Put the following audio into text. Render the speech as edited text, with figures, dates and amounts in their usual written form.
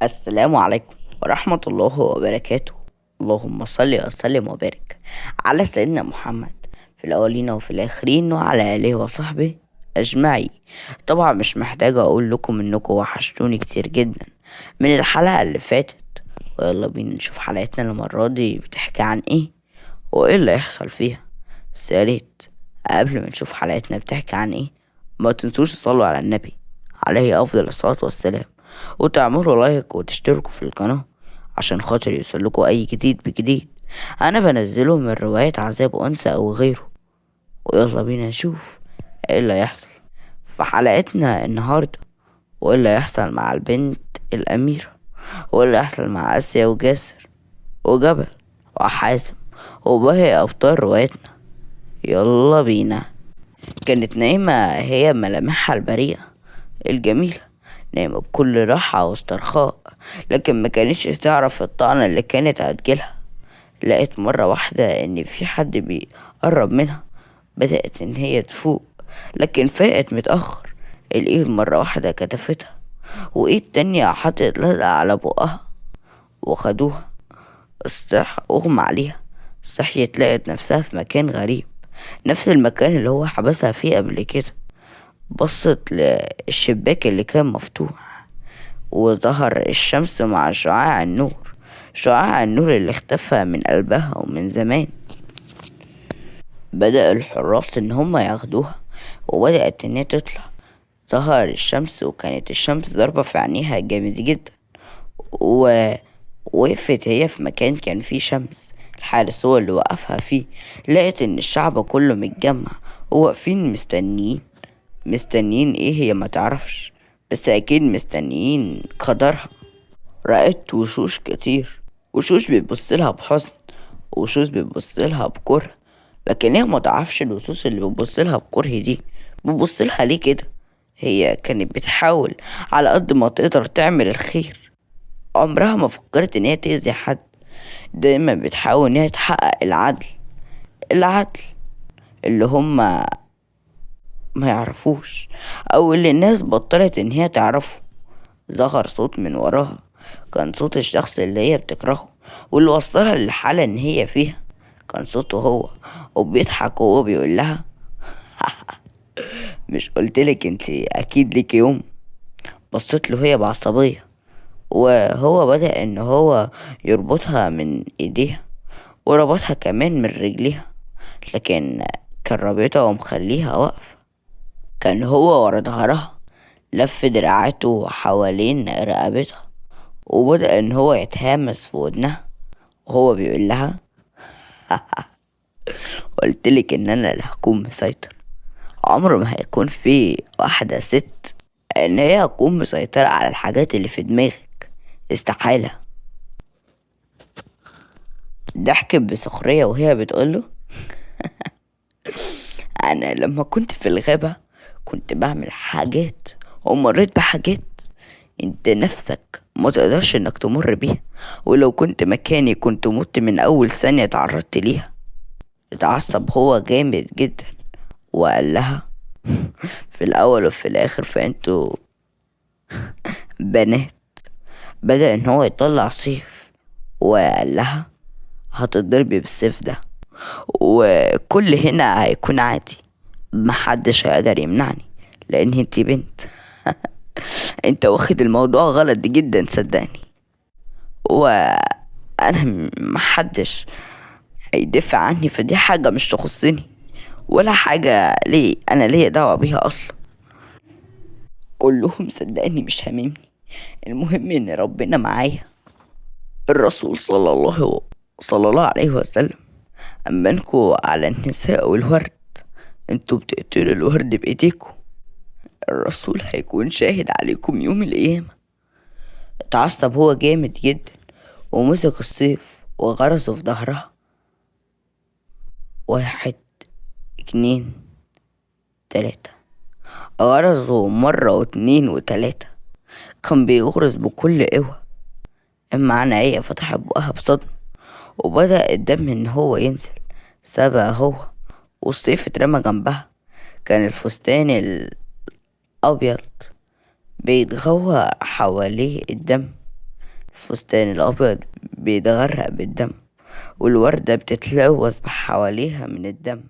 السلام عليكم ورحمة الله وبركاته. اللهم صل وسلم وبارك على سيدنا محمد في الأولين وفي الآخرين وعلى آله وصحبه أجمعين. طبعا مش محتاجة أقول لكم إنكم وحشتوني كتير جدا من الحلقة اللي فاتت. ويلا بينا نشوف حلقتنا المرة دي بتحكي عن إيه وإيه اللي هيحصل فيها. بس يا ريت قبل ما نشوف حلقتنا بتحكي عن إيه ما تنسوش تصلوا على النبي عليه أفضل الصلاة والسلام، وتعملوا لايك وتشتركوا في القناة عشان خاطر يوصلكوا أي جديد بجديد أنا بنزله من روايات عذاب أنثى أو غيره. ويلا بينا نشوف ايه اللي هيحصل في حلقتنا النهاردة، وايه اللي هيحصل مع البنت الأميرة، وايه اللي هيحصل مع آسيا وجاسر وجبل وحازم وباقي أبطال روايتنا. يلا بينا. كانت نايمة هي ملامحها البريئة الجميلة، نايمة بكل راحة واسترخاء، لكن ما كانتش تعرف الطعنة اللي كانت هتجيلها. لقيت مرة واحدة ان في حد بيقرب منها، بدأت ان هي تفوق لكن فاقت متأخر. الايد مرة واحدة كتفتها، وايد تانية حطت لزقة على بقها وخدوها. اغمى عليها، صحيت لقت نفسها في مكان غريب، نفس المكان اللي هو حبسها فيه قبل كده. بصت للشباك اللي كان مفتوح، وظهر الشمس مع شعاع النور، شعاع النور اللي اختفى من قلبها ومن زمان. بدأ الحراس ان هم ياخدوها، وبدأت ان هي تطلع. ظهر الشمس، وكانت الشمس ضاربة في عينيها جامد جدا. ووقفت هي في مكان كان فيه شمس، الحارس هو اللي وقفها فيه. لقيت ان الشعب كله متجمع وواقفين مستنيين. مستنيين ايه هي ما تعرفش، بس اكيد مستنيين قدرها. رأت وشوش كتير، وشوش بتبصلها بحزن، وشوش بتبصلها بكره. لكن هي ما تعرفش الوشوش اللي بتبصلها بكره دي بتبصلها ليه كده. هي كانت بتحاول على قد ما تقدر تعمل الخير، عمرها ما فكرت ان هي تأذي حد. دايما بتحاول ان هي تحقق العدل، العدل اللي هما ما يعرفوش، او اللي الناس بطلت ان هي تعرفه. ظهر صوت من وراها، كان صوت الشخص اللي هي بتكرهه واللي وصلها للحالة ان هي فيها. كان صوته هو، وبيضحك وهو بيقول لها مش قلتلك انت اكيد ليك يوم؟ بصت له هي بعصبية، وهو بدأ ان هو يربطها من ايديها، وربطها كمان من رجليها، لكن كان رابطها ومخليها واقفة. كان هو ورا ظهرها، لف دراعاته حوالين رقبتها، وبدأ ان هو يتهامس في ودنها وهو بيقول لها قلتلك ان انا اللي هكون مسيطر. عمر ما هيكون في واحدة ست ان هي هتكون مسيطرة على الحاجات اللي في دماغك، استحالة. ضحكت بسخرية وهي بتقوله انا لما كنت في الغابة كنت بعمل حاجات ومريت بحاجات انت نفسك ما تقدرش انك تمر بيها، ولو كنت مكاني كنت مت من اول ثانية تعرضت ليها. اتعصب هو جامد جدا وقال لها في الاول وفي الاخر فانتوا بنات. بدأ ان هو يطلع سيف وقال لها هتضربي بالسيف ده، وكل هنا هيكون عادي، محدش هيقدر يمنعني لان انتي بنت. انت واخد الموضوع غلط جدا صدقني، وانا محدش هيدافع عني، فدي حاجة مش تخصني ولا حاجة ليه انا ليا دعوة بيها اصلا. كلهم صدقني مش هاممني، المهم ان ربنا معايا. الرسول صلى الله عليه وسلم أمنكوا على النساء والورد، انتوا بتقتلوا الورد بإيديكوا، الرسول هيكون شاهد عليكم يوم القيامة. اتعصب هو جامد جدا، ومسك السيف وغرزه في ظهرها. واحد، اتنين، تلاتة. غرزه مرة واتنين وتلاتة، كان بيغرز بكل قوة. اما عينيا فتحت بقها بصدمة، وبدأ الدم ان هو ينزل. سابها هو، والسيف اترمى جنبها. كان الفستان الأبيض بيتغوى حواليه الدم. الفستان الأبيض بيتغرق بالدم، والوردة بتتلوث حواليها من الدم.